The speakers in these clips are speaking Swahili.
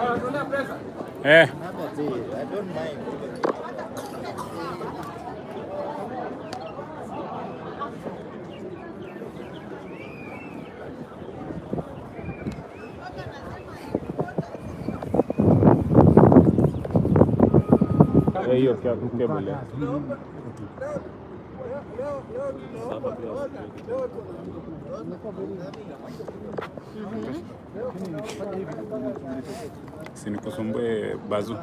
I don't mind. Hiyo kia kukebele. Sinikusumbue bazu.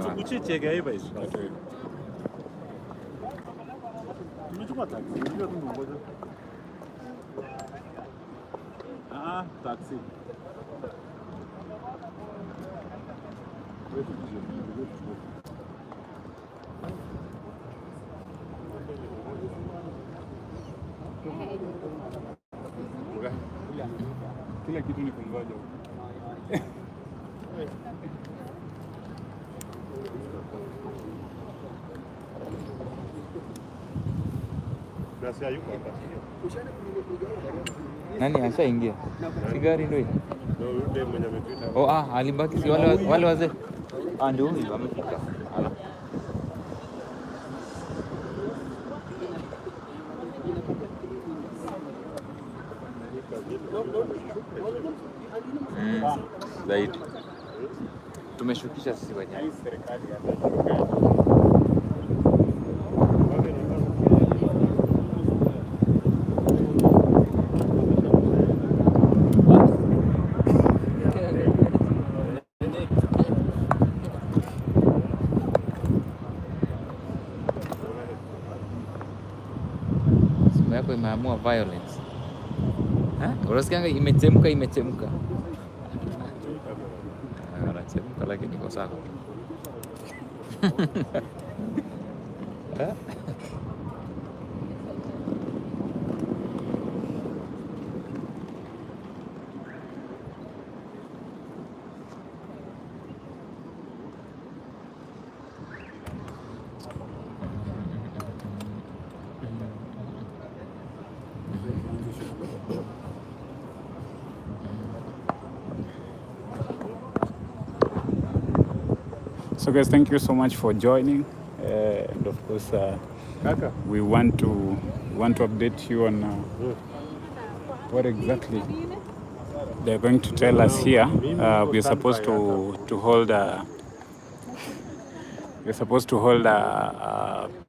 Tukuchi chege haiba hizo. Nimechukua taxi. Unajua tu ngoja. Taxi. Kila kitu ni kungoja. Basi hayuko hapa. Nani ashaingia? Sigari ndio. Ndio mwenye amepita. Alibaki si wale wazee. Ndio huyu amefika. Zaidi. Tumeshukisha sisi wenyewe. Serikali ya simu yako imeamua violence. Unasikia imechemka. Anachemka lakini iko sawa. So guys, thank you so much for joining, and of course we want to update you on what exactly they're going to tell us here. We're supposed to hold a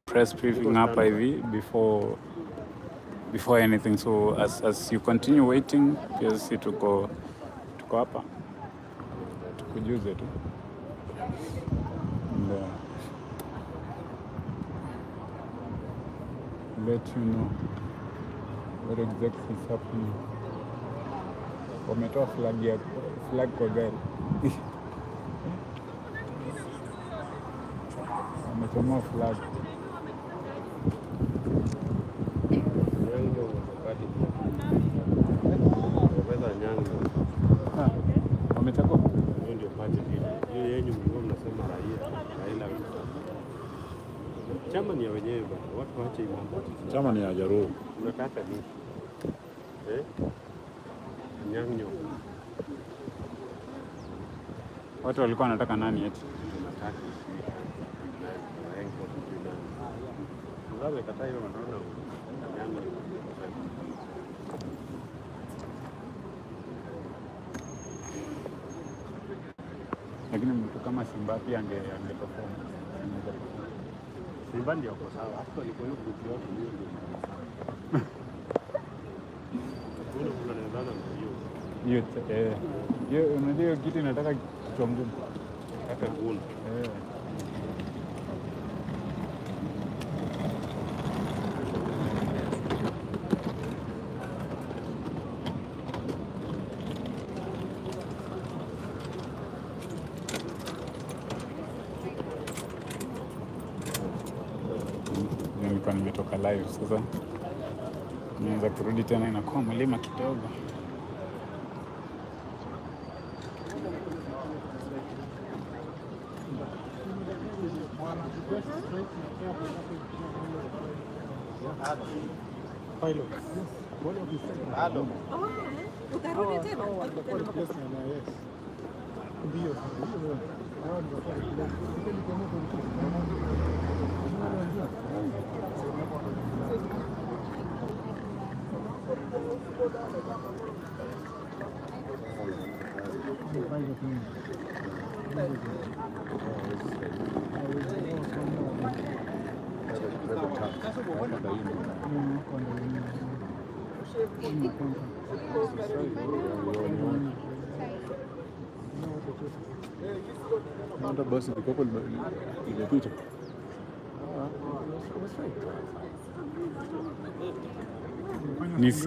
press briefing up before anything. So as you continue waiting, just tuko hapa tukujuze tu. Let you know what exactly is happening. Wametoa flag kwa gari. Wametoa flag. Wamechagua. Ndio party hiyo yenyu mnasema Raila. Chama ni ya wenyewe bwana. Watu waache mambo. Chama ni AJAABU. Unataka nini? Nyanyo. Watu walikuwa wanataka nani eti? Tunataka. Ngawe kata hiyo wanaona. Nyanyo. Lakini mtu kama Simba pia angeperform. Simba ndio kwa sawa. Hapo alikuwa yuko yote hiyo unajua hiyo kitu inataka kichwa ngumu. Hata ngumu. Nilikuwa nimetoka live sasa. Nianza kurudi tena inakuwa mlima kidogo. Hata basi likopo limepita.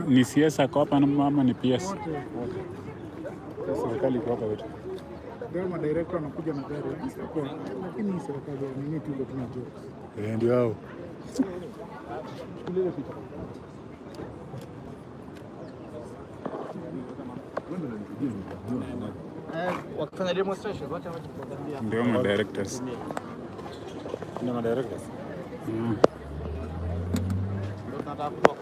Ni siasa kwa hapa ama ni PS? Serikali iko hapa wetu. Ndio madirector wanakuja na gari. Lakini serikali ni tu ndio tunajua. Ndio hao. wakifanya demonstrations wote wanakuambia Ndio ma directors. Ndio ma directors. Mm. ndio tunataka kutoka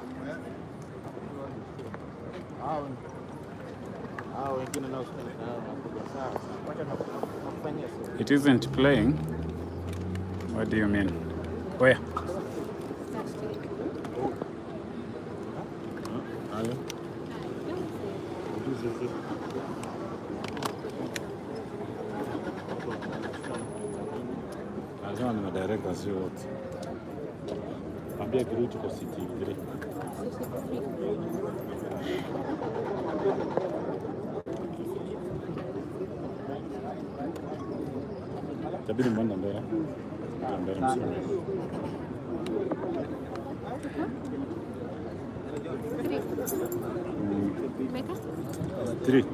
hao wengine nao sawa. Wacha nakufanyia sio. It isn't playing. What do you mean? Where? Halo. Lazima ni madirector sio wote. Ambia Kiruto kwa CT3. Tabiri mbona mbele. Mbele msuri. Three.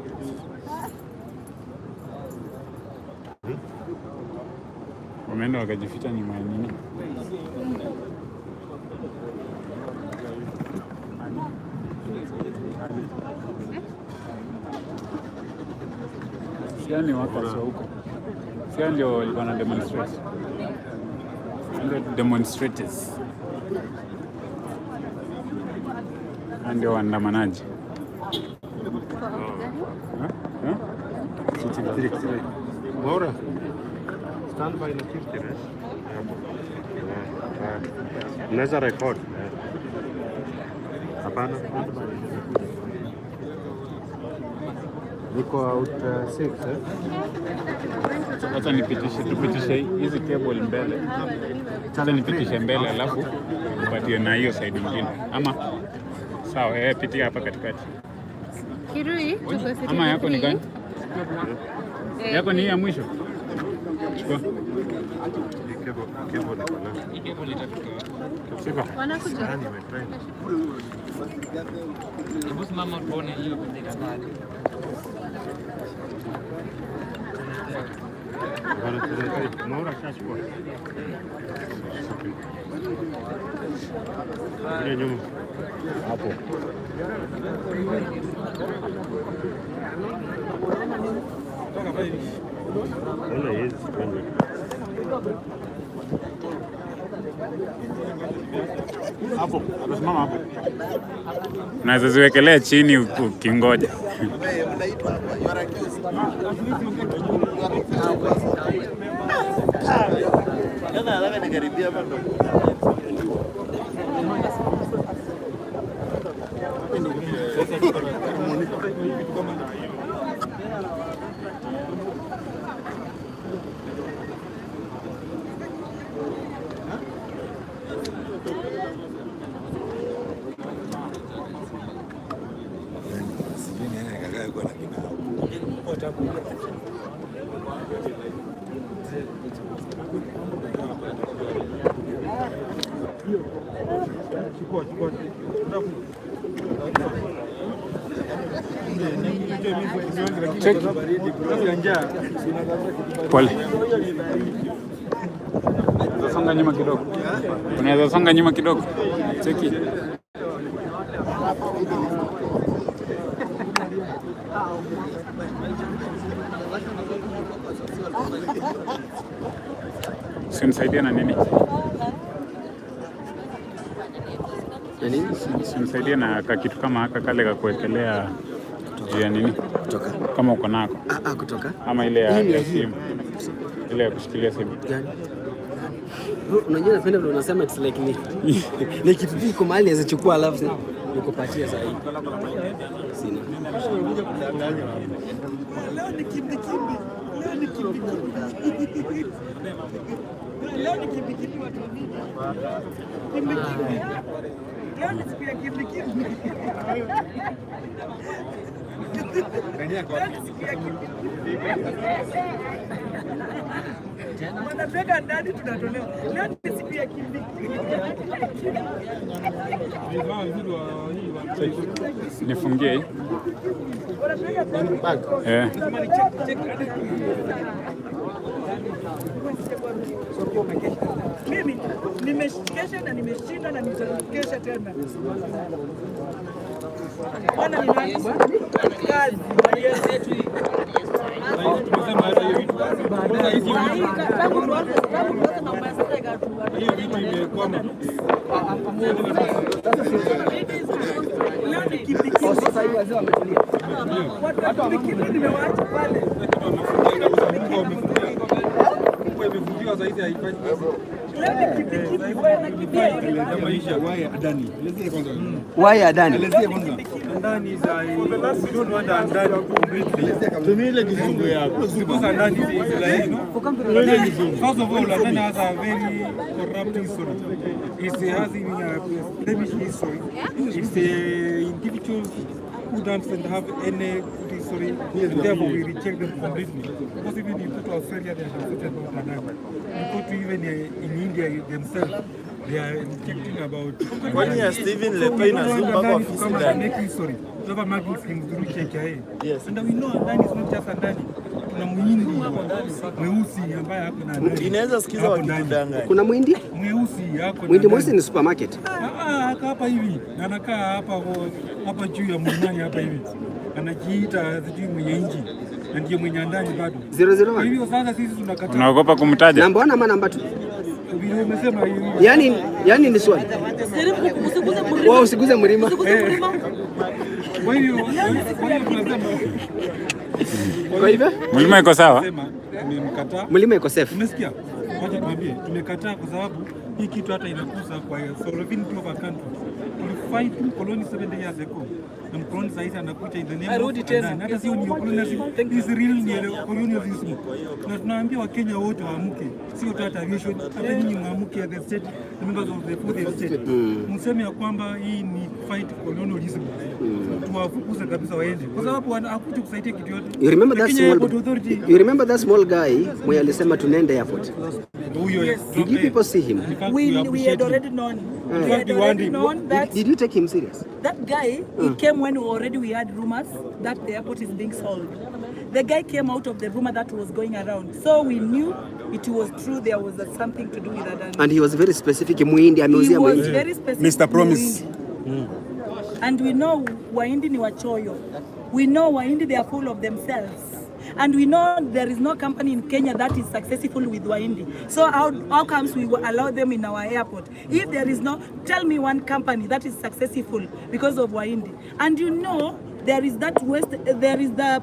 Wameenda wakajificha nyuma ya nini? Siani wako sio huko. Siani ndio walikuwa na demonstrate. Ndio demonstrators. Ndio waandamanaji. Bora. Stand by na kitu. Unaweza record. Hapana. Niko out 6 Sasa tupitishe hizi cable mbele. Sasa nipitishe mbele alafu upatie na hiyo side nyingine. Ama sawa, pitia hapa katikati. Kirui, tuko sisi. Ama yako ni gani? Yako ni ya mwisho. Chukua. Wanakuja. Hebu simama tuone hiyo bendera pale. Maura kachukua. Ile nyuma. Hapo. Ona hizi kwenda. Hapo, simama hapo. Unaweza ziwekelea chini ukingoja. Pole. Songa nyuma kidogo. Unaweza songa nyuma kidogo. Cheki. Simsaidia na nini? Simsaidia na kitu kama haka kale ka kuwekelea juu ya nini? Kutoka. Kama uko nako. Kutoka. Ama ile ya simu. Ile ya kushikilia simu. Gani? Unajua napenda vile unasema it's like me. Ni kitu kiko mahali azichukua alafu nikupatia sasa hivi. Sina. Leo ni kimbi. Leo ni kimbi watu. Kimbi. Leo ni siku ya kimbi. Wanapeka ndani tunatolewa. Leo ni siku ya kimbi. Nifungie hii. Mimi nimeshikesha na nimeshinda na nitakesha tena. Bwana ni nani? Kazi. Why Adani? Ndani za we don't want ndani completely. Tumile kizungu yako. Because ndani is Israel. First of all, Adani has a very corrupt history. It has a blemish history. It's a individual who doesn't have any good history. Therefore, we reject them completely. Because even you go to Australia, they have said about Adani. You go to even in India themselves. They are rejecting about. When you are Stephen Lepen as history. Never making things through Jkia. Yes. And we know Adani is not just Adani. Kuna muhindi mweusi ambaye hapo na Adani. Inaweza sikiza wakidanganya. Kuna muhindi? Mweusi hapo. Muhindi mweusi ni supermarket. Hapa hivi. Anakaa hapa juu ya mlimani hapa hivi. Anajiita sijui mwenye nchi. Na ndiye mwenye ndani bado. 001. Hivyo sasa sisi tunakataa. Unaogopa kumtaja? Namba 1 ama namba 2? Umesema hivi. Yani ni swali. Wao usiguze mlima. Kwa hivyo? Mlima iko sawa? Mlima iko safe. Umesikia? Wacha tuambie, tumekataa kwa sababu hii kitu hata inakuza kwa sovereignty of a country. Tulifight colony 7 years ago. Na mkoloni sasa anakuja in the name of Adani. Hata sio neocolonialism, is real neocolonialism. Na tunaambia Wakenya wote waamke. Sio hata aviation, hata nyinyi mwaamke at the state, members of the fourth estate. Mseme ya kwamba hii ni fight colonialism. Tuwafukuze kabisa waende. Kwa sababu hakuja kusaidia kitu yote. You remember that small guy mwenye alisema tunaenda airport? Did you people see him? We had already known. We had already known that. Did you take him serious? That guy, he came when we had rumors that the airport is being sold. The guy came out of the rumor that was going around. So we knew it was true, there was something to do with Adani. And he was very specific. Muhindi ameuzia He was very specific. Mr. Promise. And we know Wahindi ni wachoyo. We know Wahindi, they are full of themselves. And we know there is no company in Kenya that is successful with Wahindi. So how comes we will allow them in our airport? If there is no, tell me one company that is successful because of Wahindi. And you know, there is the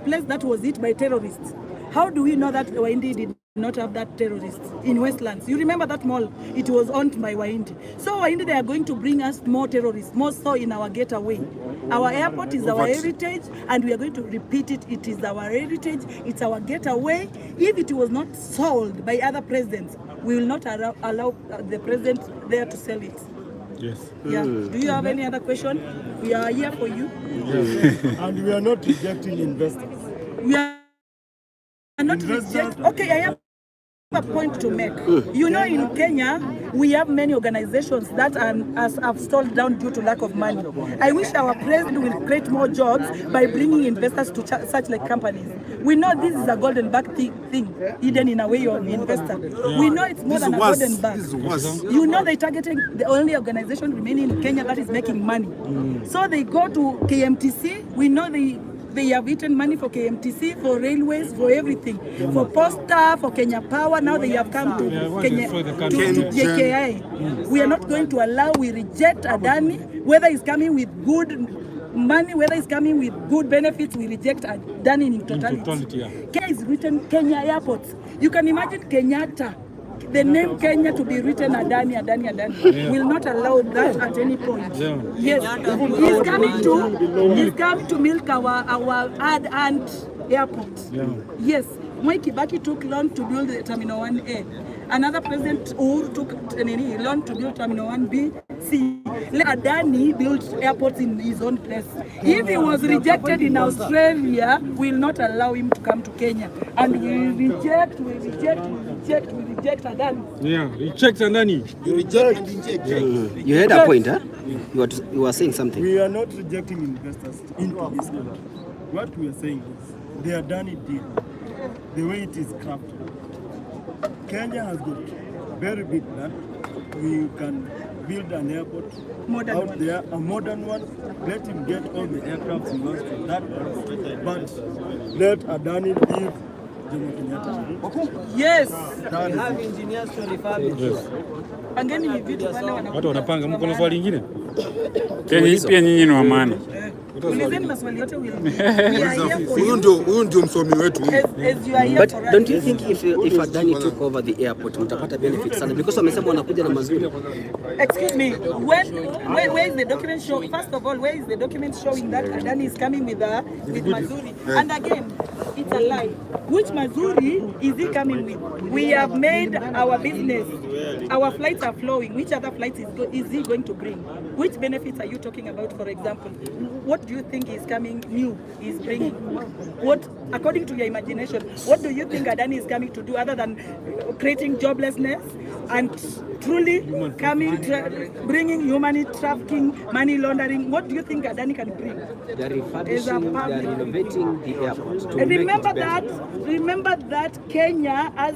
place that was hit by terrorists. How do we know that Wahindi did not have that terrorists in Westlands? You remember that mall? It was owned by Wahindi. So Wahindi, they are going to bring us more terrorists, more so in our getaway. Our airport is our heritage, and we are going to repeat it. It is our heritage. It's our getaway. If it was not sold by other presidents, we will not allow the president there to sell it. Yes. Yeah. Do you have any other question? We are here for you. Yes. And we are not rejecting investors. We are not rejecting. Okay, I have a point to make. You know, in Kenya, we have many organizations that have stalled down due to lack of money. I wish our president will create more jobs by bringing investors to such like companies. We know this is a golden bag thing, hidden in a way of investor. We know it's more than a golden bag. You know, they're targeting the only organization remaining in Kenya that is making money. So they go to KMTC. We know they have eaten money for KMTC, for railways, for everything, for Posta, for Kenya Power. Now they have come to Kenya, to Jkia. We are not going to allow. We reject Adani, whether he's coming with good money, whether it's coming with good benefits, we reject Adani in totality. Kenya is written Kenya Airports. You can imagine Kenyatta, the name Kenya to be written Adani. Will not allow that at any point. Yes, he's coming to milk our ad airport. Yes, Mwai Kibaki took loan to build the Terminal 1A. Another president Uhuru took loan to build Terminal 1B. Let Adani build airports in his own place. If he was rejected in Australia, we will not allow him to come to Kenya. And we reject Adani. Yeah, reject Adani. You reject and inject. You had a point, huh? You were saying something. We are not rejecting investors into this country. What we are saying is, the Adani deal, the way it is crafted, Kenya has got very big land. We can build an airport out there, a modern one. Let him get all the aircrafts he wants to that one. But let Adani leave Jomo Kenyatta. Yes. We have engineers to refurbish. Angeni hivi vitu wale watu wanapanga. Mko na swali lingine? Pia nyinyi ni wa maana. Ulizeni maswali yote Huyu ndio msomi wetu. But don't you think if Adani took over the airport, mtapata benefits sana? Because wamesema wanakuja na mazuri. Excuse me, where is the document showing? First of all, where is the document showing that Adani is coming with Mazuri? And again, it's a lie. Which Mazuri is he coming with? We have made our business. Our flights are flowing. Which other flights is he going to bring? Which benefits are you talking about, for example? What do you think is coming new, is bringing? What, according to your imagination, what do you think Adani is coming to do other than creating joblessness and truly coming, bringing human trafficking, money laundering? What do you think Adani can bring? They're refurbishing, they're renovating the airport. Remember that Kenya, as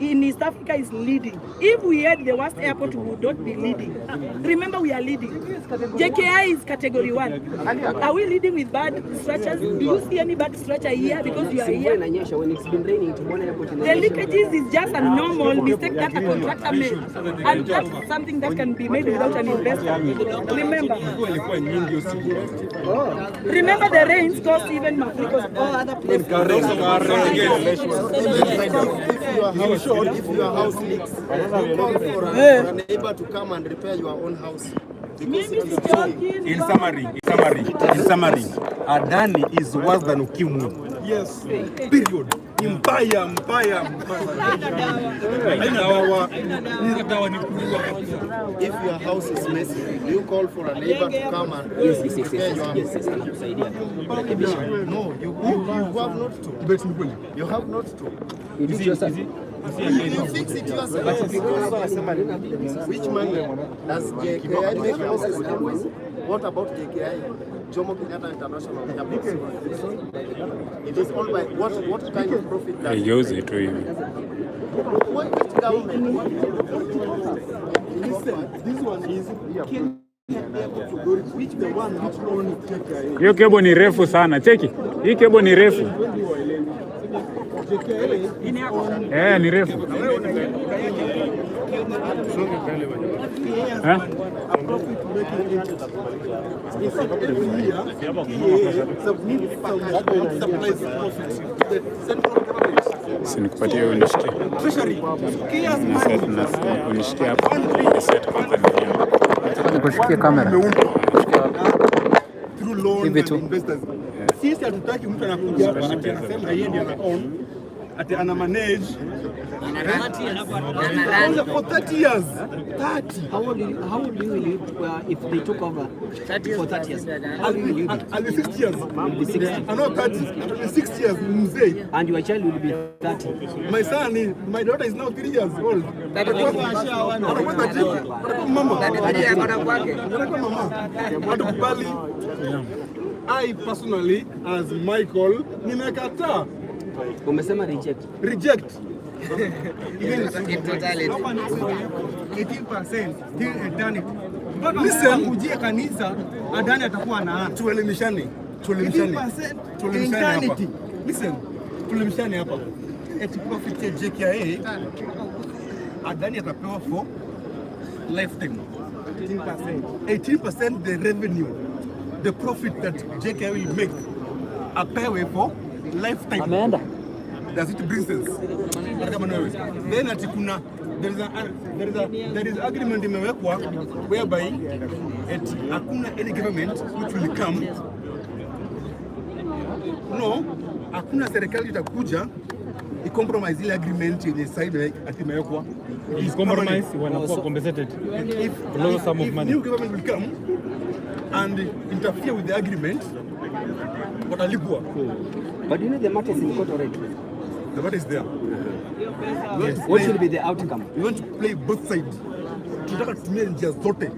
in East Africa, is leading. If we had the worst airport, we would not be leading. Remember, we are leading. Jkia is category 1. Are we leading with bad structures? Do you see any bad structure here because you are here? When it's been raining, the leakages is just a normal mistake that a contractor made. And that's something that can be made without an investor. Remember the rains caused even Mafrikos or other places. If your house leaks, you call for a neighbor to come and repair your own house. In summary, Adani is worse than Ukimwi. Yes. Period. Mbaya. If your house is messy, you call for a neighbor to come and repair your house. No, you have not to. You have not to. You do it yourself. You fix it yourself. Which money does Jkia make houses with? What about Jkia? Jomo Kenyatta International Airport. It is owned by what kind of profit does it? Use it to you. Which government? This one is which the one which only take. Hiyo kebo ni refu sana. Cheki. Hii kebo ni refu. Ni refu. Sinikupatia hiyo nishikie. Unishikie hapo. Nikushikie kamera. Hivi tu. Sisi hatutaki mtu anakuja hapa anasema yeye ndiye anaown ati ana manage for 30 years. 30. How would you live if they took over 30 for 30 years? How will you live? I'll be 60 years. I'll be 60. I'm not 30. I'll be 60 years. Mzee. And your child will be 30. My daughter is now 3 years old. I personally, as Michael, nimekataa. Umesema reject. Reject. In totality. 18% till eternity. Listen, kujia kanisa Adani atakuwa na tuelimishane. 18% eternity. Listen, tuelimishane hapa. Eti profit ya Jkia Adani atapewa for lifetime. 18% the revenue. the profit that Jkia will make apewe for lifetime. Ameenda. Does it bring sense? Then ati kuna there is agreement imewekwa whereby hakuna any government which will come. No, hakuna serikali itakuja compromise ile agreement yenye side atimewekwa. Is compromise wanakuwa compensated. If low sum of money. New government will come and interfere with the agreement, watalipwa. But you know the matter is in court already. The matter is there. Yes. What should be the outcome? We want to play both sides. Tunataka tutumie njia zote.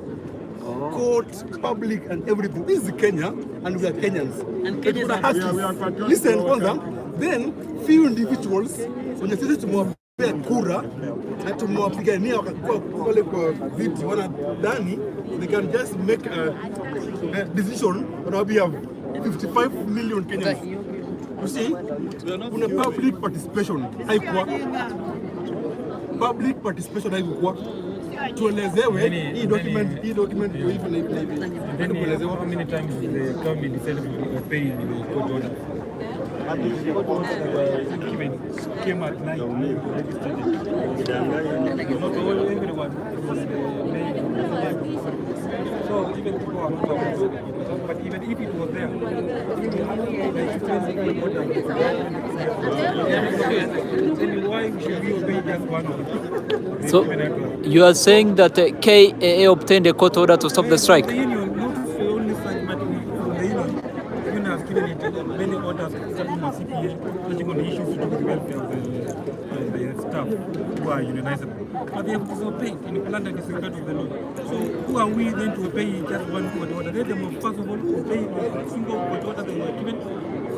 Court, public and everything. This is Kenya and we are Kenyans. And Kenyans are listen kwanza, then few individuals wenye sisi tumewapea kura na tumewapigania wakakuwa pale kwa viti wanadhani they can just make a decision on behalf of 55 million Kenyans. You see, kuna public participation haikuwa. Public participation haikuwa. Tuelezewe hii document hivi na hivi na hivi. How many times the government decided to pay the court order? Even came at night. Not everyone was so even people are not aware. But even if it was there, then why should we obey just one order? So you are saying that KAA obtained a court order to stop the strike? The union, not the only strike, but the union has given it many orders starting with CPA, touching on the issues to do with the welfare of the staff who are unionizable. But they have disobeyed in London disregard of the law. So who are we then to obey just one court order? Let them first of all obey a single court order they were given,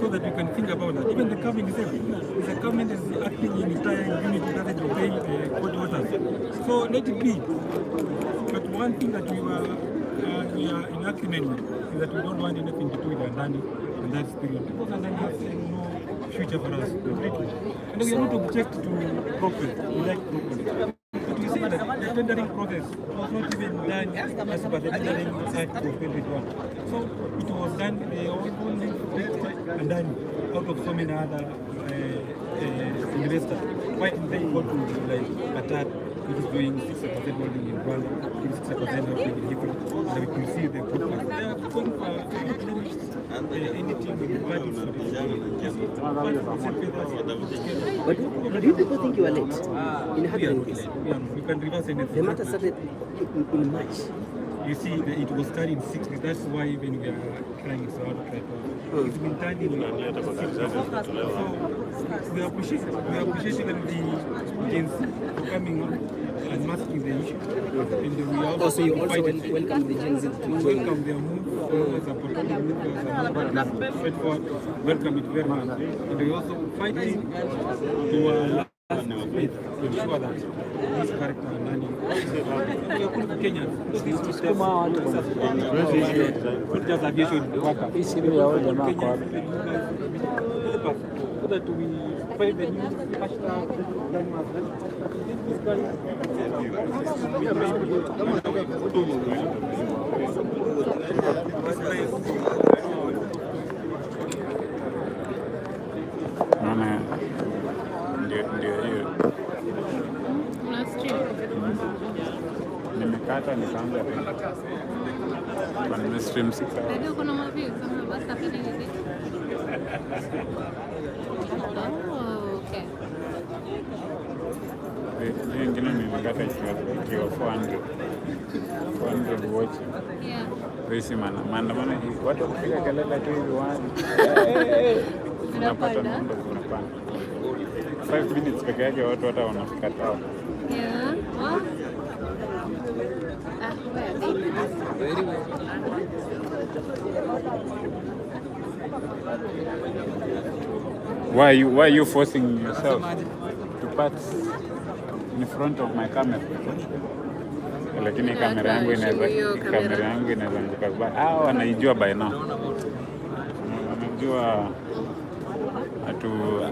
so that we can think about that. Even the government itself, the government is acting in entire unity, doesn't obey court orders. So let it be. But one thing that we are in agreement with is that we don't want anything to do with Andani in that period. Because Andani has no future for us completely. And we are not object to progress. We like progress. But we see that the tendering process was not even done as per the tendering act of 2021. So it was done only Andani out of so many other investors. Why did they go to like Qatar, which is doing 6% holding in Rwanda, doing 6% holding in Hebrew, and we can see the good part. They are going for anything with the parties for this. But do you people think you are late in handling this? You can reverse anything. The matter started in March. You see, it was done in 6 weeks. That's why even we are trying so hard to try to. It's been done in 6 weeks. So we appreciate even the agency for coming on and masking the issue. And we also welcome the Gen Z to welcome their move as a political move, straightforward. Welcome it very much. And we also fighting to to ensure that this character and learning we are good Kenyans. This is not just aviation worker. So that we find the new hashtag. Ndio hiyo. Nimekata nikaanza kwa nimestream 6 hours. Ndio kuna maviews kama basi hapeni hivi. Okay. Wengine nimekata ikiwa 400 watch. Yeah. Wisi maandamano hii. Watu kupiga kelele tu hivi wani. Unapata mambo zinapanda. 5 minutes peke yake watu hata wanafika tao. Yeah. What? Very well. Why are you forcing yourself to part in front of my camera? Lakini kamera yangu inaweza anguka vibaya. Wanaijua by now. Wanajua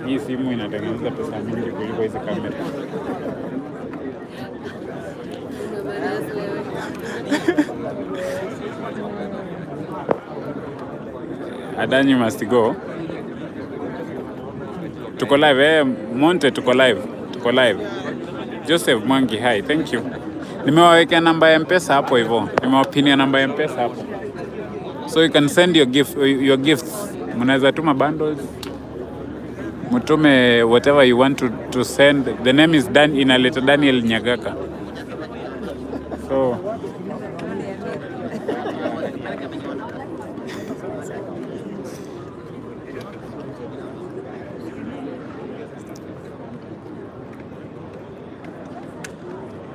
hii simu inatengeneza pesa mingi kuliko hizi kamera. Adani must go. Tuko live, Monte tuko live. Joseph Mwangi, hi, thank you. Nimewawekea namba ya M-Pesa hapo hivyo. Nimewapinia namba ya M-Pesa hapo. So you can send your gifts. Mnaweza tuma bundles. Mutume whatever you want to send. The name is inaleta Daniel Nyagaka.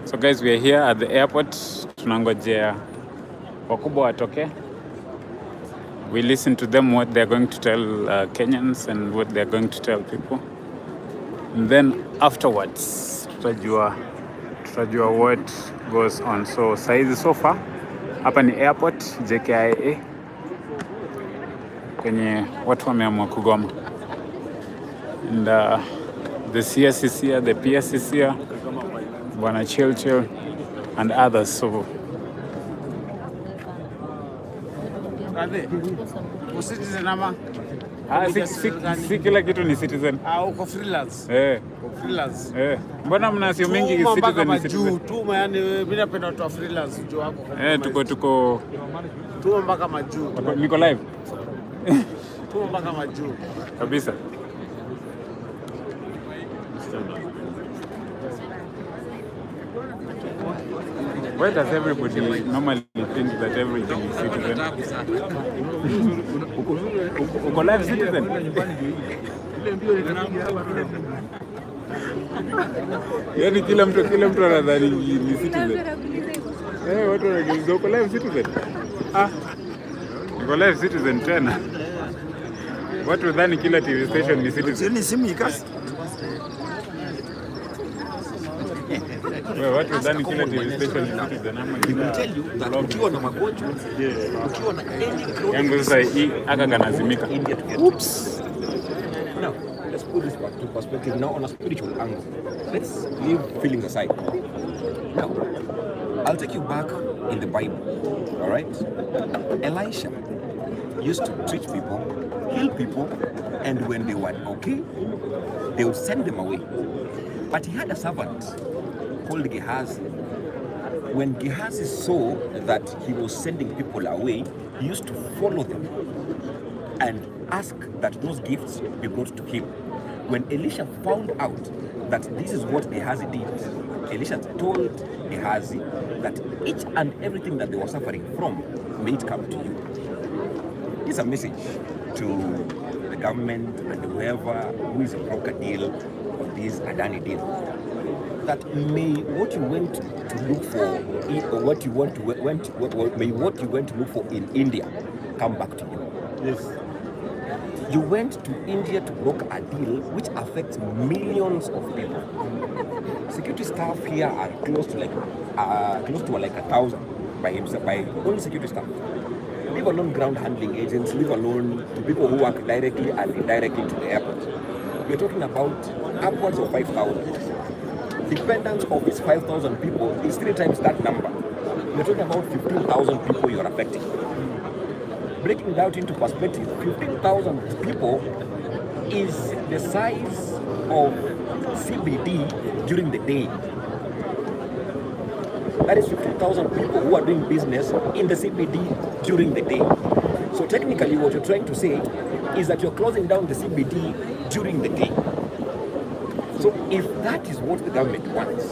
So guys, we are here at the airport. Tunangojea wakubwa watoke. We listen to them what they're going to tell Kenyans and what they're going to tell people. And then afterwards, tutajua what goes on. So saizi so far, hapa ni airport, Jkia. Kwenye watu wameamua kugoma. And the CS is here, the PS is here. Bwana Chill and others. So citizen ama si kila kitu ni citizen. Uko freelance. Freelance. Mbona mnasio mingi citizen ni citizen? Tuma yani mimi napenda watu wa freelance juu hapo. Tuko tuma mpaka majuu. Niko live. Tuma mpaka majuu. Kabisa. Why does everybody normally think that everything is citizen? Uko live citizen? Yani kila mtu anadhani ni citizen. Watu wanageuza uko live citizen. Uko live citizen tena. Watu wadhani kila TV station ni citizen. Ni simu ikasi. Watu wadhani kila TV station ni citizen ama kila ukiwa na magonjwa, ukiwa na any yangu sasa hii aka kanazimika. Oops. Now, let's put this back to perspective now on a spiritual angle. Let's leave feelings aside. Now, I'll take you back in the Bible, all right? Elisha used to treat people, heal people, and when they were okay, they would send them away. But he had a servant called Gehazi. When Gehazi saw that he was sending people away, he used to follow them and ask that those gifts be brought to him. When Elisha found out that this is what Gehazi did, Elisha told Gehazi that each and everything that they were suffering from, may it come to you. It's a message to the government and whoever who is a broker deal of this Adani deal, that may what you went to look for, or what you want to may what you went to look for in India come back to you. Yes. You went to India to broker a deal which affects millions of people. Security staff here are close to like 1,000 by only security staff. Leave alone ground handling agents, leave alone to people who work directly and indirectly to the airport. We're talking about upwards of 5,000. Dependence of these 5,000 people is 3 times that number. We're talking about 15,000 people you're affecting. Breaking that into perspective, 15,000 people is the size of CBD during the day. That is 15,000 people who are doing business in the CBD during the day. So technically what you're trying to say is that you're closing down the CBD during the day. So if that is what the government wants,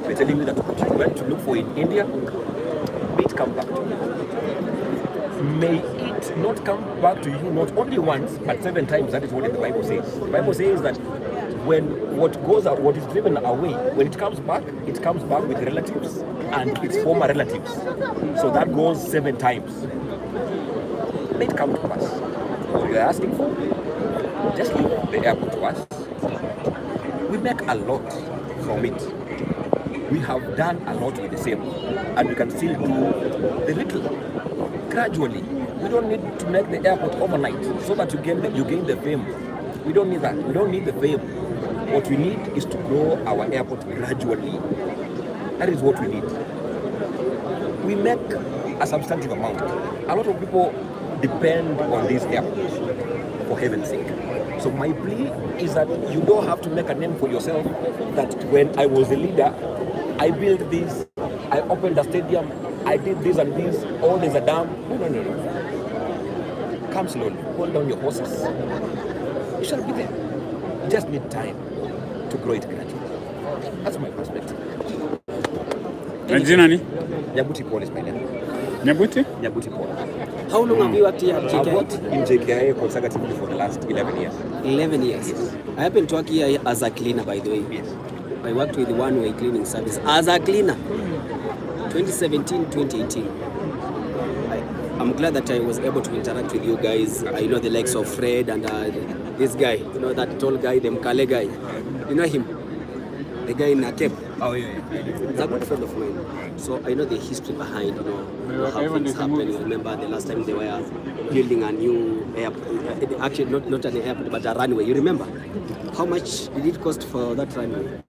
they're telling you that what you went to look for in India, may it come back to you. May it not come back to you not only once, but 7 times. That is what the Bible says. The Bible says that when what is driven away, when it comes back with relatives and its former relatives. So that goes 7 times. May it come to us. So you're asking for, just leave the airport to us. We make a lot from it. We have done a lot with the same, and we can still do the little gradually. We don't need to make the airport overnight so that you gain the fame. We don't need that. We don't need the fame. What we need is to grow our airport gradually. That is what we need. We make a substantive amount. A lot of people depend on these airports, for heaven's sake. So my plea is that you don't have to make a name for yourself that when I was the leader, I built this, I opened a stadium, I did this and this, all there's a dam. No. Come slowly, hold down your horses. You shall be there. You just need time to grow it gradually. That's my perspective. Nyabuti Paul is my name. Nyabuti Paul. How long have you worked here at Jkia? I've worked in Jkia consecutively for the last 11 years. 11 years? Yes. I happen to work here as a cleaner, by the way. Yes. I worked with the one-way cleaning service as a cleaner, 2017, 2018. I'm glad that I was able to interact with you guys. I know the likes of Fred and this guy, you know that tall guy, the Mkale guy. You know him? The guy in Atem. Oh yeah. He's a good friend of mine. So I know the history behind, how things happen. You remember the last time they were building a new airport, actually not an airport, but a runway. You remember? How much did it cost for that runway?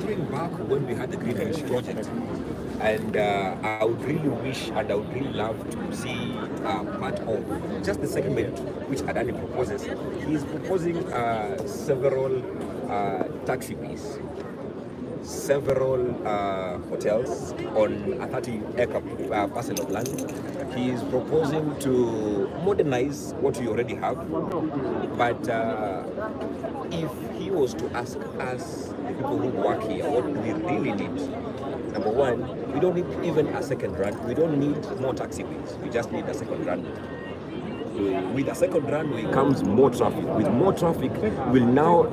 Going back when we had the Green Ridge project, and I would really wish and I would really love to see part of just the segment which Adani proposes. He is proposing several taxiways, several hotels on a 30-acre parcel of land. He is proposing to modernize what we already have, but if he was to ask us, the people who work here, what do we really need? Number one, we don't need even a second run. We don't need more taxiways. We just need a second runway. With a second runway comes more traffic. With more traffic, we'll now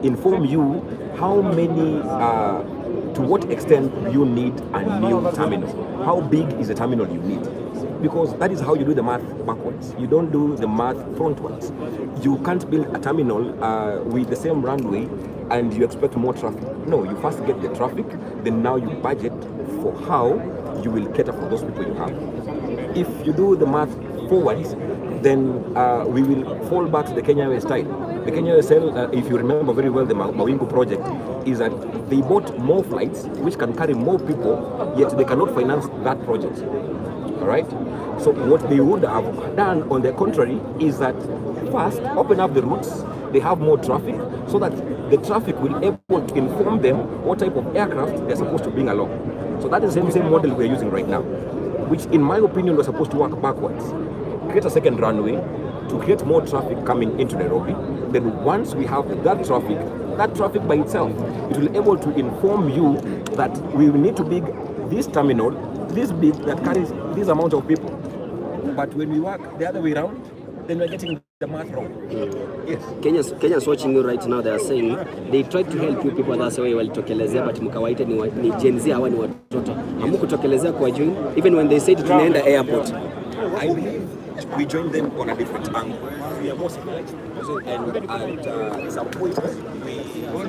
inform you how many, to what extent you need a new terminal. How big is the terminal you need? Because that is how you do the math backwards. You don't do the math frontwards. You can't build a terminal with the same runway and you expect more traffic. No, you first get the traffic, then now you budget for how you will cater for those people you have. If you do the math forwards, then we will fall back to the Kenya style. The Kenya style, if you remember very well, the Mawingu project, is that they bought more flights which can carry more people, yet they cannot finance that project. All right? So what they would have done, on the contrary, is that first open up the routes, they have more traffic, so that the traffic will be able to inform them what type of aircraft they're supposed to bring along. So that is the same model we're using right now, which in my opinion was supposed to work backwards. Create a second runway to create more traffic coming into Nairobi. Then once we have that traffic by itself, it will be able to inform you that we will need to build this terminal, this big, that carries this amount of people. But when we work the other way around, then we're getting the math wrong. Yes. Kenyans watching you right now, they are saying they tried to help you people, that's why walitokelezea, but mkawaita ni Gen Z, hawa ni watoto. Hamukutokelezea kwa join, even when they said tunaenda airport. I believe we joined them on a different angle. We are more civilized. And at some point, we like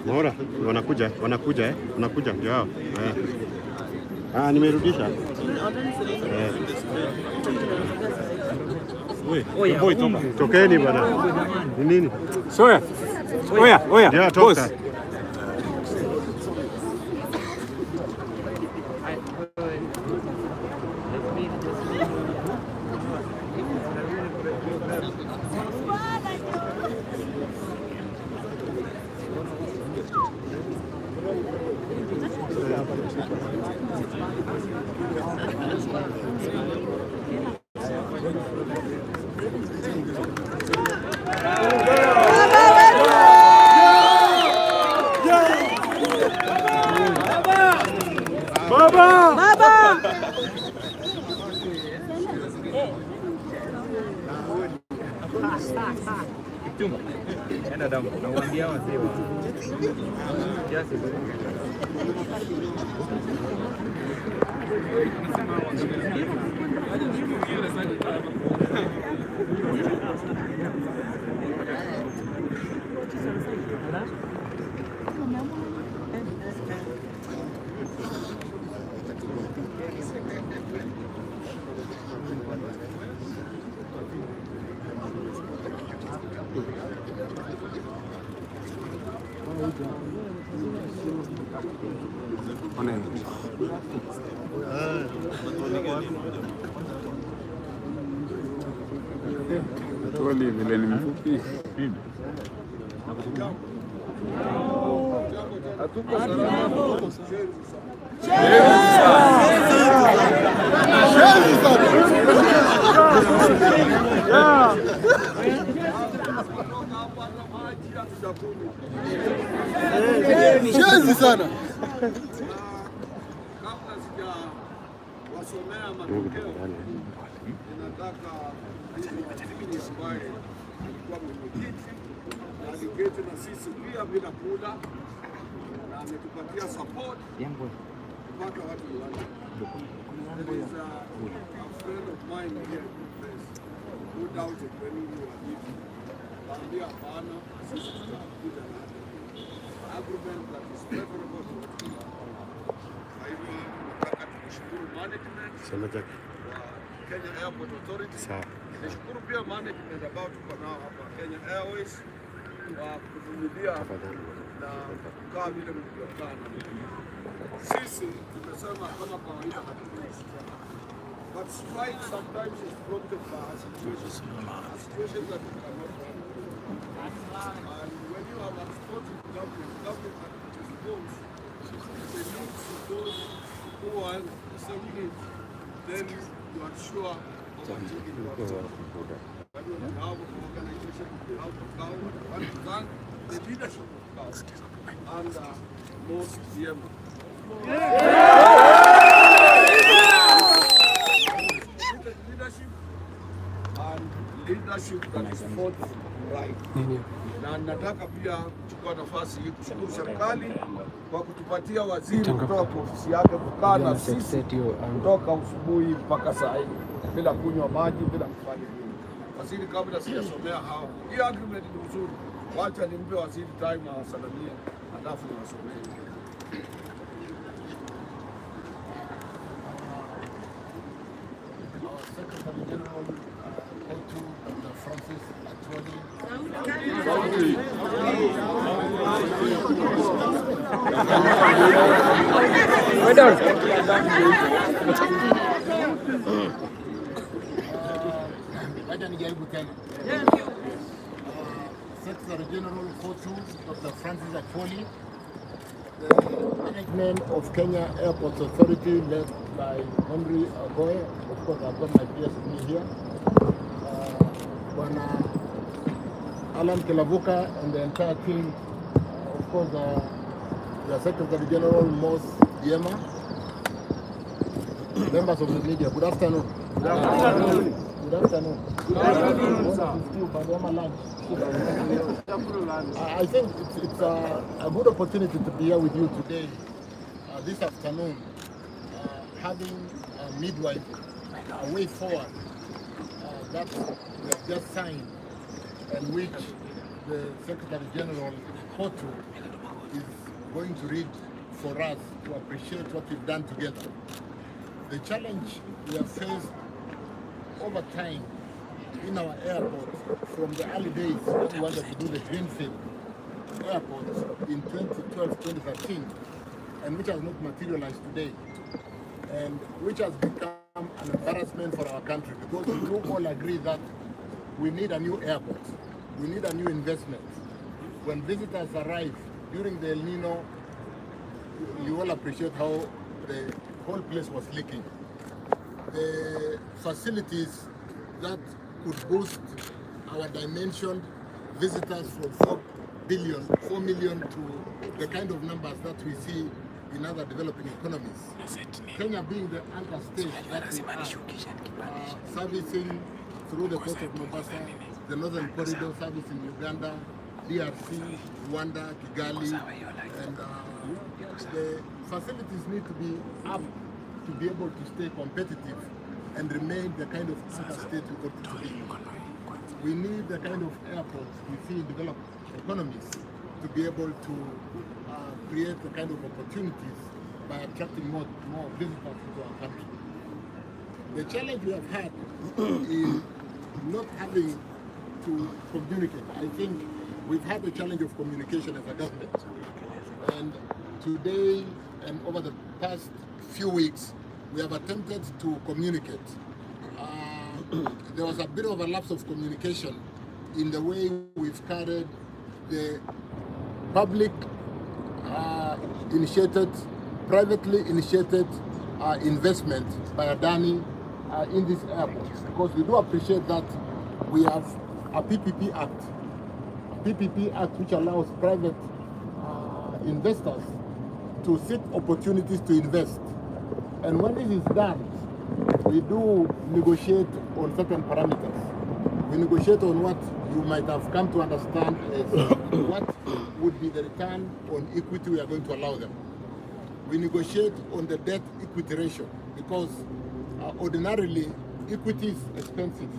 Bora, wanakuja ndio hao. Nimerudisha. Boy, tokeni bwana. Ni nini? Oya. Boss. Toli vile ni mfupi. Shezi sana. Kabla sijawasomea matokeo, ninataka ambaye alikuwa mwenyekiti na aliketi na sisi pia bila kula na ametupatia support mpaka watu wale. There is a friend of mine here in the place who doubted when we were leaving. Kaambia hapana, sisi tutakuja na agreement that is favorable to what we are. Kwa hivyo nataka tukushukuru management wa Kenya Airport Authority. Nishukuru pia management ambao tuko nao hapa Kenya Airways wa kuvumilia na kukaa vile mlivyokaa. Sisi tumesema kama kawaida hatuwezi. But strike sometimes is prompted by a situation that we cannot handle. And when you have a supportive government that responds to the needs of those who are the same needs, then you are sure of achieving what you want. When you have an organization, you have to count, I want to thank the leadership of count and most Yemen. Leadership that is fought right. Na nataka pia kuchukua nafasi hii kushukuru serikali kwa kutupatia waziri kutoka kwa ofisi yake kukaa na sisi kutoka asubuhi mpaka saa hii bila kunywa maji, bila kufanya nini. Waziri, kabla sijasomea hao, hii agreement ni nzuri, wacha nimpe waziri time awasalimie alafu niwasomee. Secretary General Dr. Francis Atwoli, the management of Kenya Airports Authority led by Henry Agoy. Of course, I've got my peers with me here. Alan Kilavuka and the entire team, of course, the Secretary General Mos Diema, members of the media, good afternoon. Good afternoon. Good afternoon. Good afternoon. I think it's a good opportunity to be here with you today, this afternoon, having a midwife, a way forward that we have just signed, and which the Secretary General Ruto is going to read for us to appreciate what we've done together. The challenge we have faced over time in our airport from the early days when we wanted to do the Greenfield airport in 2012-2013, and which has not materialized today, and which has become an embarrassment for our country, because we do all agree that we need a new airport, we need a new investment. When visitors arrive during the El Nino, you all appreciate how the whole place was leaking. The facilities that could boost our dimension visitors from 4 million to the kind of numbers that we see in other developing economies. Kenya being the anchor state that we are, servicing through the port of Mombasa, the northern corridor servicing Uganda, DRC, Rwanda, Kigali, and the facilities need to be up to be able to stay competitive and remain the kind of anchor state we got to be. We need the kind of airports we see in developed economies to be able to create the kind of opportunities by attracting more visitors into our country. The challenge we have had is not having to communicate. I think we've had the challenge of communication as a government. And today and over the past few weeks, we have attempted to communicate. There was a bit of a lapse of communication in the way we've carried the public initiated, privately initiated investment by Adani in this airport. Because we do appreciate that we have a PPP Act which allows private investors to seek opportunities to invest. And when this is done, we do negotiate on certain parameters. We negotiate on what you might have come to understand as what would be the return on equity we are going to allow them. We negotiate on the debt equity ratio because ordinarily equity is expensive.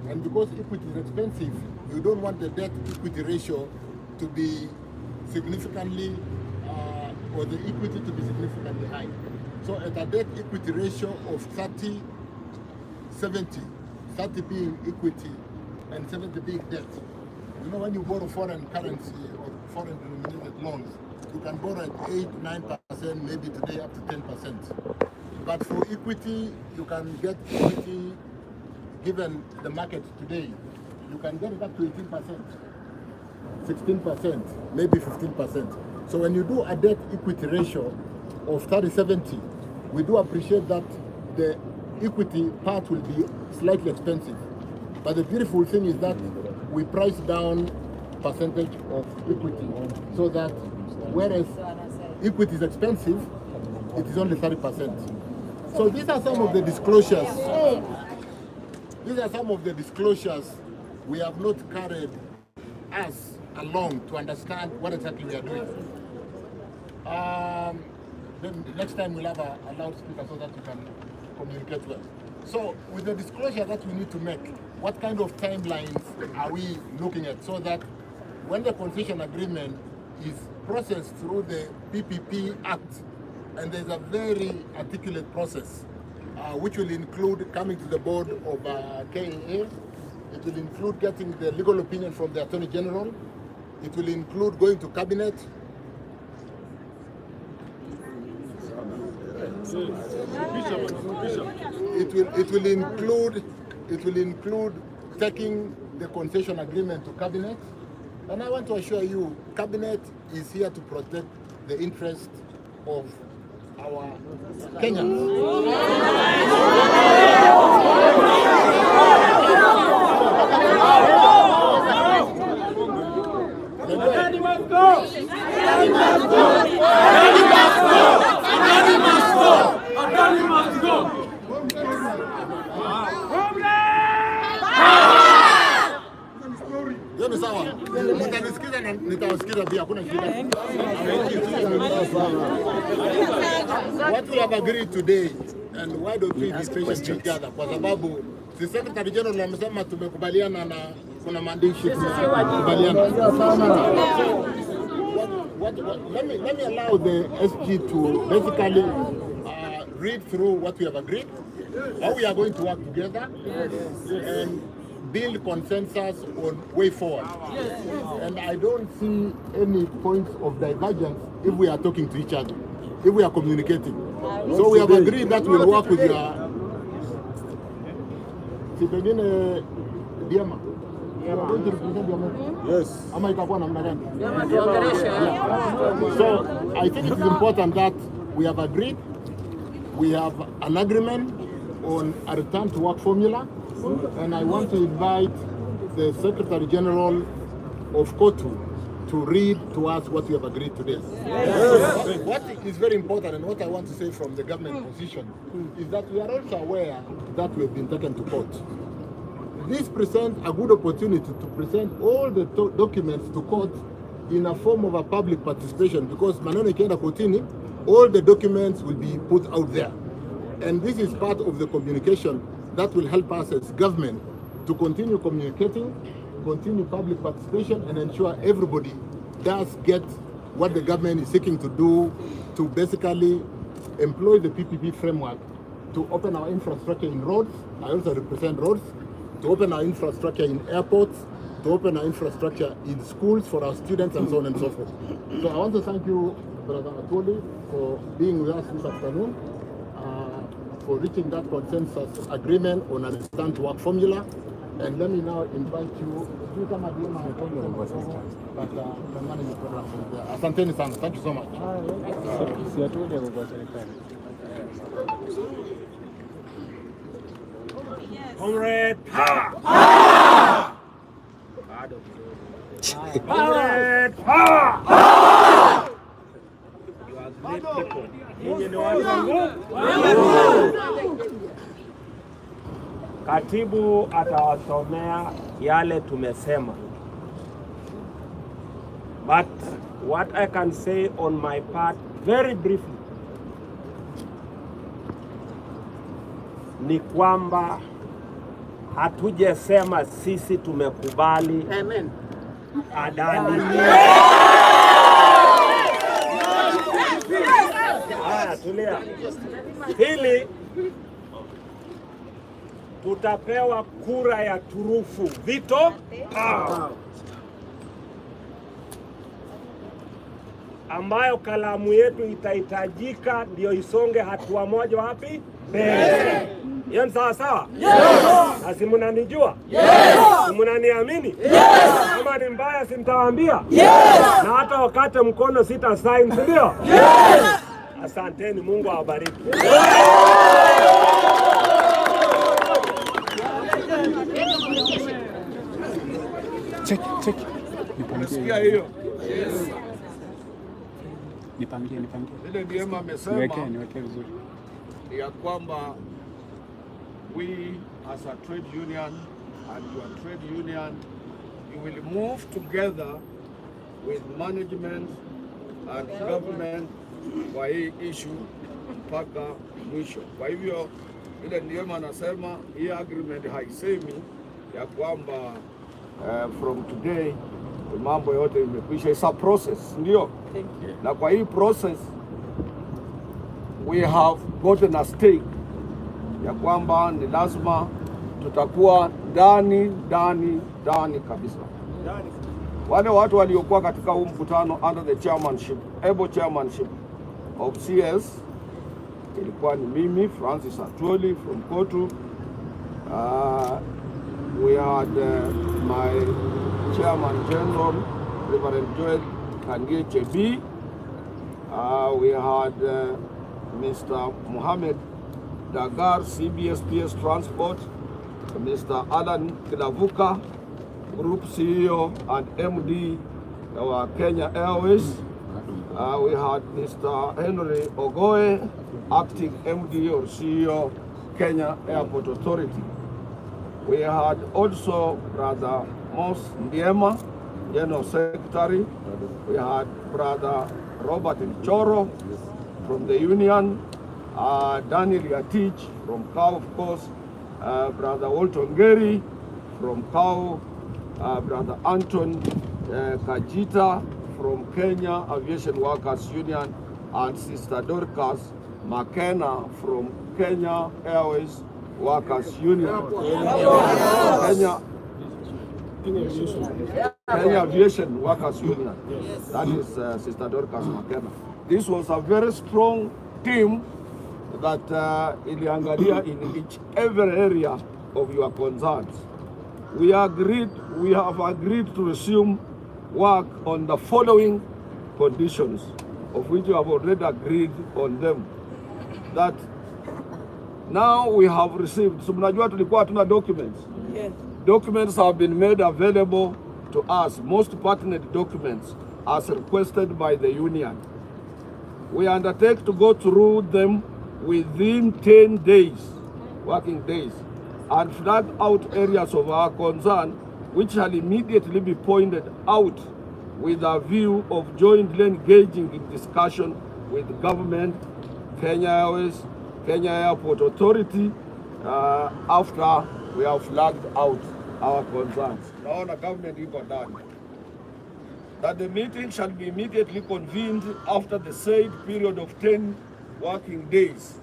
And because equity is expensive, you don't want the debt equity ratio to be significantly, or the equity to be significantly high. So at a debt equity ratio of 30-70, 30 being equity and 70 being debt. You know, when you borrow foreign currency or foreign denominated loans, you can borrow at 8-9%, maybe today up to 10%. But for equity, you can get equity given the market today. You can get it up to 18%, 16%, maybe 15%. So when you do a debt equity ratio of 30-70, we do appreciate that the equity part will be slightly expensive. But the beautiful thing is that we price down percentage of equity so that whereas equity is expensive, it is only 30%. So these are some of the disclosures. These are some of the disclosures we have not carried us along to understand what exactly we are doing. Then next time we'll have a loudspeaker so that we can communicate well. So with the disclosure that we need to make, what kind of timelines are we looking at so that when the concession agreement is processed through the PPP Act, and there's a very articulate process which will include coming to the board of KAA, it will include getting the legal opinion from the Attorney General, it will include going to Cabinet, it will include taking the concession agreement to Cabinet. And I want to assure you, Cabinet is here to protect the interest of our Kenyans. Adani must go! Adani must go! Adani must go! Adani must go! Adani must go! Yoni sawa. Mtanisikiza na nitawasikiza pia, hakuna shida. What we have agreed today, and why don't we be patient together? Kwa sababu the Secretary General amesema tumekubaliana na kuna maandishi tumekubaliana. Let me allow the SG to basically read through what we have agreed, how we are going to work together, and build consensus on way forward. And I don't see any points of divergence if we are talking to each other, if we are communicating. So we have agreed that we'll work with your yes. So I think it is important that we have agreed, we have an agreement on a return to work formula, and I want to invite the Secretary General of KOTU to read to us what we have agreed today. Yes. What is very important, and what I want to say from the government position, is that we are also aware that we have been taken to court. This presents a good opportunity to present all the documents to court in a form of a public participation, because maneno ikienda kotini, all the documents will be put out there. And this is part of the communication that will help us as government to continue communicating, continue public participation, and ensure everybody does get what the government is seeking to do, to basically employ the PPP framework to open our infrastructure in roads. I also represent roads, to open our infrastructure in airports, to open our infrastructure in schools for our students and so on and so forth. So I want to thank you, Brother Atoli, for being with us this afternoon, for reaching that consensus agreement on a return to work formula. And let me now invite you to come and do my manage program from there. Asanteni sana. Thank you so much. Comrade power! Comrade power! You are great people. Nyinyi ni watu wa Mungu. Katibu atawasomea yale tumesema. But what I can say on my part very briefly ni kwamba hatujesema sisi tumekubali Adani. Haya, tulia. Hili tutapewa kura ya turufu vito ambayo kalamu yetu itahitajika ndio isonge hatua moja wapi mbele. Hiyo ni sawa sawa? Yes. Asi mnanijua? Yes. Mnaniamini? Yes. Kama ni mbaya simtawaambia? Yes. Na hata wakati mkono sita sign, ndio? Yes. Asanteni, Mungu awabariki. Check. Umesikia hiyo? Yes. Nipangie. Ile ndiema amesema niweke vizuri. Ya kwamba we as a trade union and your trade union, you will move together with management and government kwa hii issue mpaka mwisho. Kwa hivyo ile ndiema anasema hii agreement haisemi ya kwamba from today mambo yote imekwisha. It's a process, ndio. Na kwa hii process we have gotten a stake ya kwamba ni lazima tutakuwa ndani kabisa. Wale watu waliokuwa katika huu mkutano under the chairmanship, able chairmanship of CS, ilikuwa ni mimi Francis Atwoli from Kotu. We had my chairman general, Reverend Joel Kangie Chebi. We had Mr. Mohammed Dagar, CBSPS Transport, Mr. Alan Kilavuka, Group CEO and MD of Kenya Airways. We had Mr. Henry Ogoe, Acting MD or CEO, Kenya Airport Authority. We had also Brother Mos Ndiema, General Secretary. We had Brother Robert Nchoro from the union, Daniel Yatich from KAU, of course, Brother Walton Gary from KAU, Brother Anton Kajita from Kenya Aviation Workers Union, and Sister Dorcas McKenna from Kenya Airways Workers Union. Kenya Aviation Workers Union. That is Sister Dorcas McKenna. This was a very strong team that iliangalia in each every area of your concerns. We have agreed to resume work on the following conditions, of which we have already agreed on them. That now we have received, so mnajua tulikuwa hatuna documents. Yes. Documents have been made available to us, most pertinent documents as requested by the union. We undertake to go through them within 10 days, working days, and flag out areas of our concern which shall immediately be pointed out with a view of jointly engaging in discussion with government, Kenya Airways, Kenya Airport Authority, after we have flagged out our concerns. Now the government iko ndani. That the meeting shall be immediately convened after the said period of 10 working days.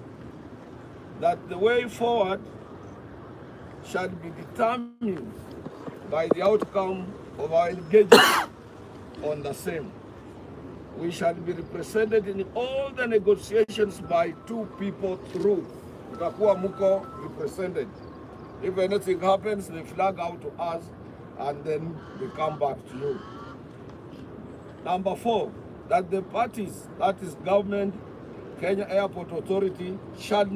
That the way forward shall be determined by the outcome of our engagement on the same. We shall be represented in all the negotiations by two people through. Tutakuwa muko represented. If anything happens, they flag out to us and then we come back to you. Number 4, that the parties, that is government, Kenya Airport Authority, shall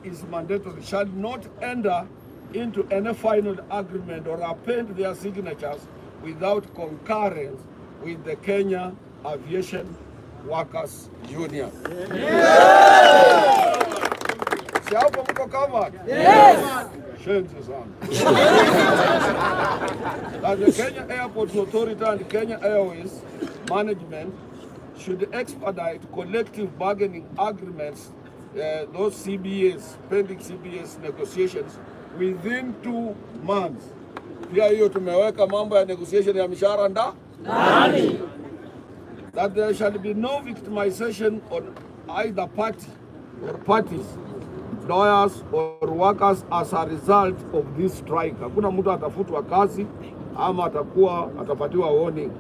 is mandatory, shall not enter into any final agreement or append their signatures without concurrence with the Kenya Aviation Workers Union. Si hapo mko covered? Yes. Shenzi sana. That the Kenya Airport Authority and Kenya Airways Management should expedite collective bargaining agreements, those CBAs, pending CBAs negotiations within 2 months. Pia hiyo tumeweka mambo ya negotiation ya mishahara ndani. That there shall be no victimization on either party or parties, lawyers or workers as a result of this strike. Hakuna mtu atafutwa kazi ama atapatiwa warning.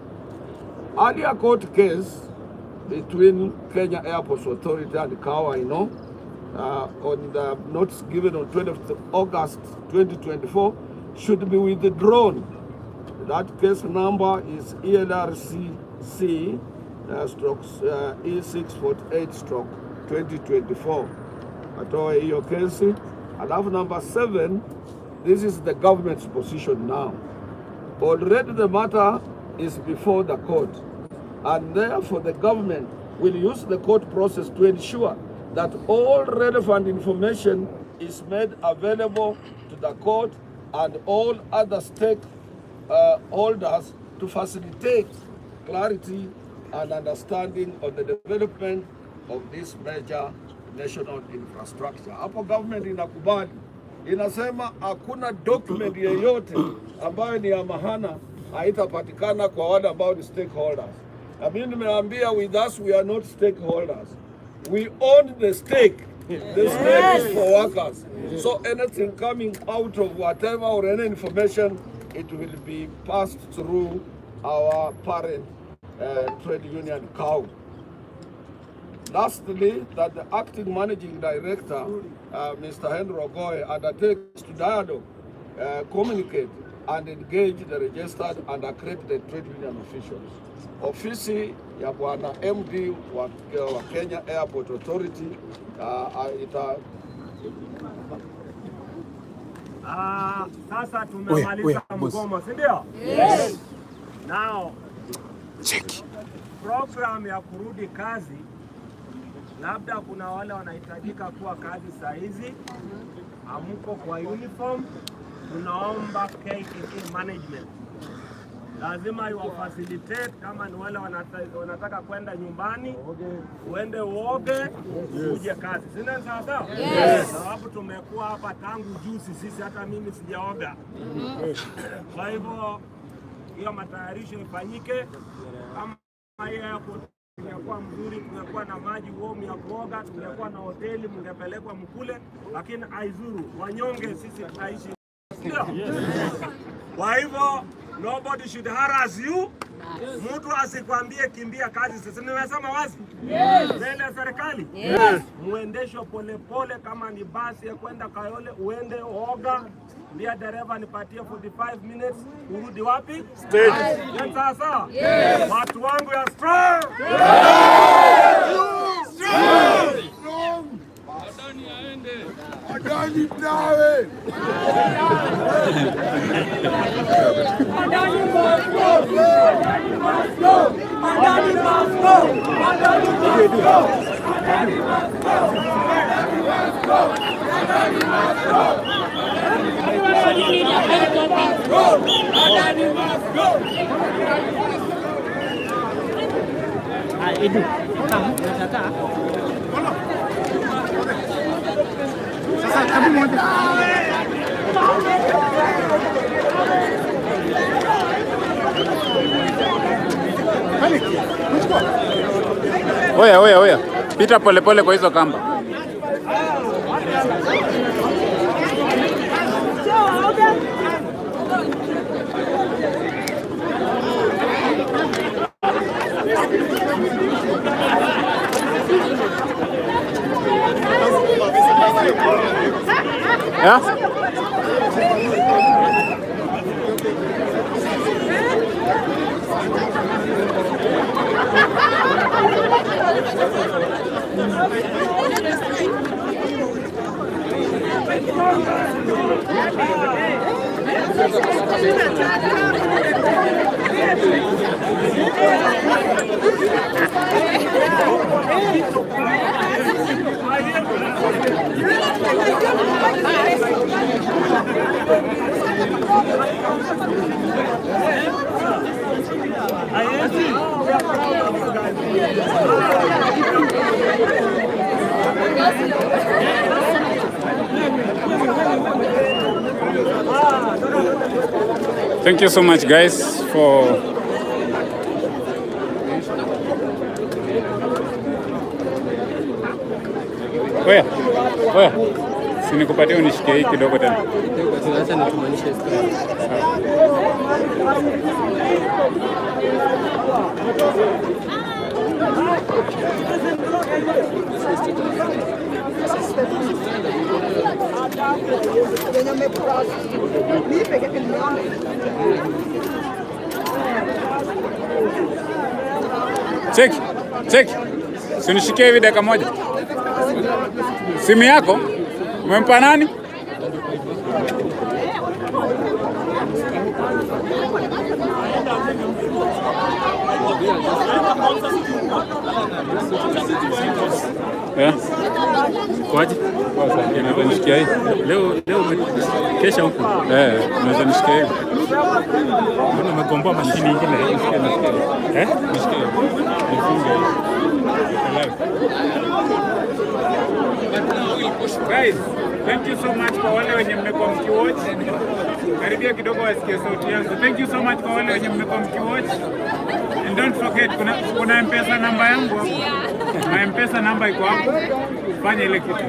Earlier court case between Kenya Airports Authority and KAKA, on the notice given on 20th of August 2024 should be withdrawn. That case number is ELRCC E648/2024. Atoe hiyo kesi. Alafu number 7, this is the government's position now. Already the matter is before the court, and therefore the government will use the court process to ensure that all relevant information is made available to the court and all other stakeholders to facilitate clarity and understanding of the development of this major national infrastructure. Hapo government inakubali, inasema hakuna document yeyote ambayo ni ya maana haitapatikana kwa wale ambao ni stakeholders. Na mimi nimeambia, with us we are not stakeholders. We own the stake. The stake is for workers. So anything coming out of whatever or any information, it will be passed through our parent trade union, KAU. Lastly, that the acting managing director, Mr. Henry Ogoy, undertakes to dialogue, communicate, and engage the registered and accredited trade union officials. Ofisi ya Bwana MD wa Kenya Airport Authority sasa tumemaliza mgomo, si ndio? Yes. Now, program ya kurudi kazi, labda kuna wale wanahitajika kuwa kazi saa hizi, amuko kwa uniform, tunaomba KISII management lazima iwafacilitate. Kama ni wale wanataka kwenda nyumbani, uende uoge, uje kazi. Sina sawa? Yes. Sababu tumekuwa hapa tangu juzi sisi, hata mimi sijaoga. Kwa hivyo hiyo matayarisho ifanyike. Kama hiyo hapo tungekuwa mzuri, tungekuwa na maji warm ya kuoga, tungekuwa na hoteli, mngepelekwa mkule, lakini aizuru wanyonge sisi tunaishi. Kwa hivyo nobody should harass you. Mtu asikwambie kimbia kazi. Sasa nimesema wazi mbele ya serikali, muendeshwe polepole. Kama ni basi ya kwenda Kayole, uende oga, ndia dereva nipatie 45 minutes, urudi wapi? Stage. Sasa watu wangu ya strong. Adani aende. Adani tawe. Adani must go. Adani must go. Adani must go. Adani must go. Adani must go. Adani must go. Adani must go. Adani must go. Edu, nataka sasa kama moja. Oya, pita polepole kwa hizo kamba. Yeah? Thank you so much, guys, for Oya. Si nikupatie unishikie hii kidogo tena. Acha nikumanishe Check. Si unishikie hivi dakika moja. Simu yako umempa nani? Kwaje? Unaweza nishikia hii? Leo kesha huko. Unaweza nishikia hii? Mbona umekomboa mashini nyingine? Nishikia. Guys, thank you so much kwa wale wenye mmekuwa mkiwatch. Karibia kidogo wasikie sauti yangu. Thank you so much kwa wale wenye mmekuwa mkiwatch. And don't forget kuna M-Pesa namba yangu hapo. Na M-Pesa namba iko hapo. Fanya ile kitu.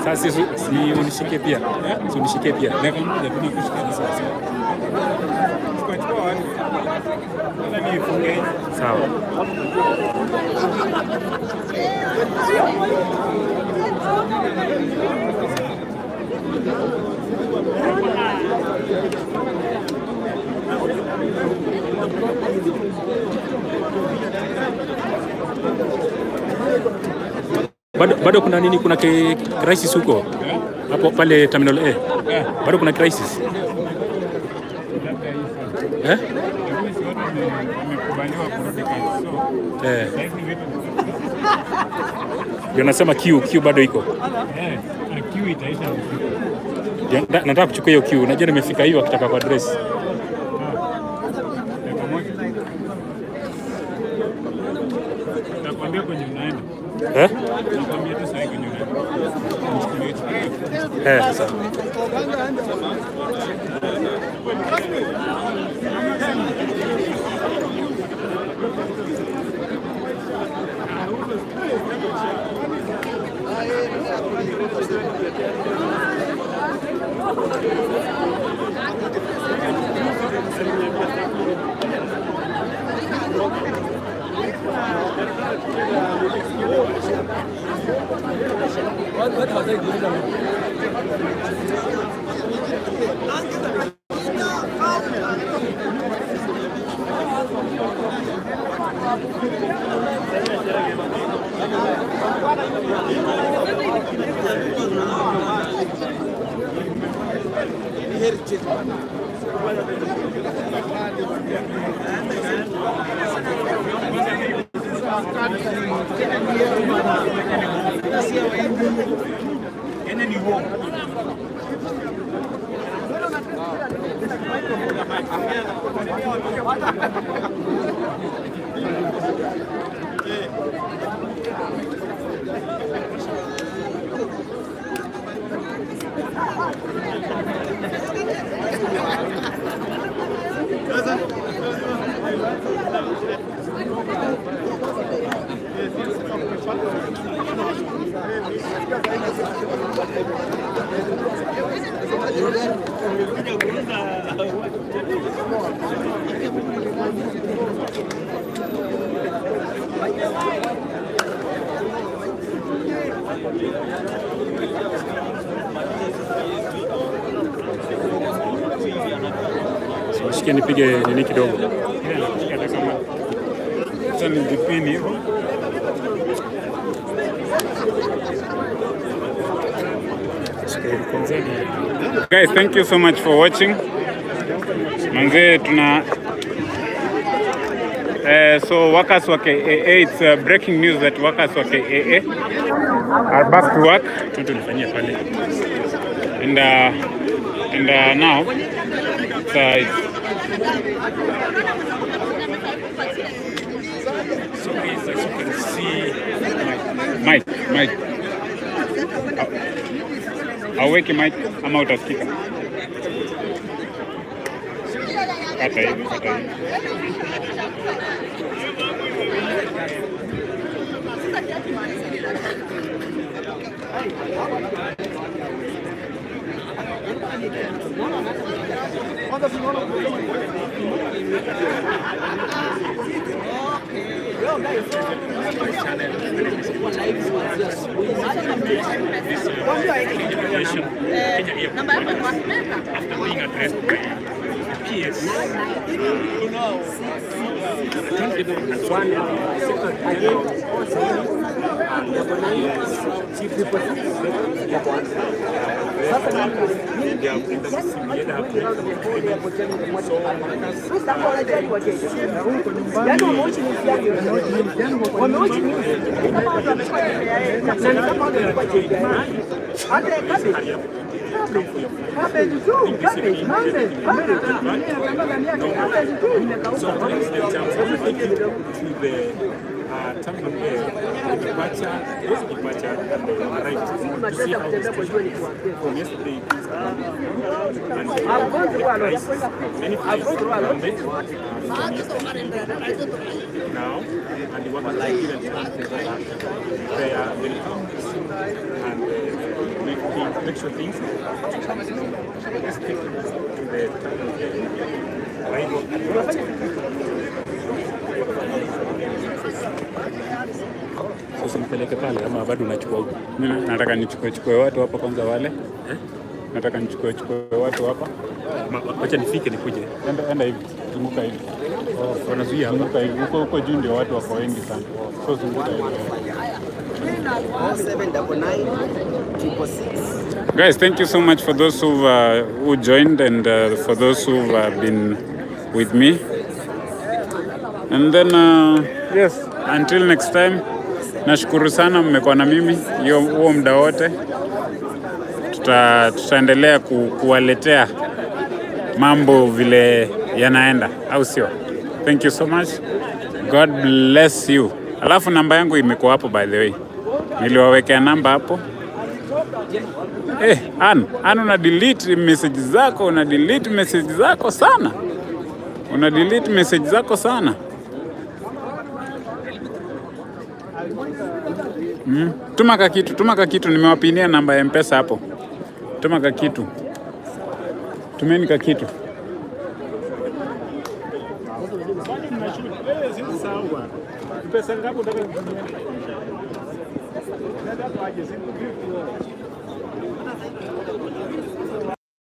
Sasa si unishike pia. Si unishike pia. Dakika moja tunakushika sasa. Chukua wapi? Sasa ni ifunge. Sawa. Bado kuna nini? Kuna crisis huko hapo pale terminal A. Bado kuna crisis. Ndio nasema queue bado iko. Queue itaisha. Nataka kuchukua hiyo queue. Unajua nimefika hiyo akitaka kwa address. Nakwambia kwenye unaenda. Nakwambia tu sasa kwenye unaenda. Sawa. Shikia nipige nini kidogo. Acha nijipini hivyo. Guys, thank you so much for watching. Manze tuna so workers wa KAA, it's breaking news that workers wa KAA are back to work. And now it's So guys, as you can see, Mike. Aweke Mike ama utasikika. Kata hivi. after being addressed by PS. Now, and what I like they are welcome and make sure things let's take to the sasa nipeleke pale ama bado unachukua huko? Mimi nataka nichukue watu hapa kwanza wale. Nataka nichukue watu hapa. Acha nifike nikuje. Enda hivi, zunguka hivi. Wanazuia zunguka hivi. Huko juu ndio watu wako wengi sana. So zunguka hivi. 799 Guys, thank you so much for those who joined and for those who have been with me. And then yes, until next time, nashukuru sana mmekuwa na mimi huo muda wote. Tutaendelea kuwaletea mambo vile yanaenda, au sio? Thank you so much. God bless you. Alafu namba yangu imekuwa hapo by the way. Niliwawekea namba hapo. Ann, una delete message zako, sana. Una delete message zako sana. Tuma kakitu, nimewapinia namba ya M-Pesa hapo. Tuma kakitu. Tumeni kakitu. pesa ngapi unataka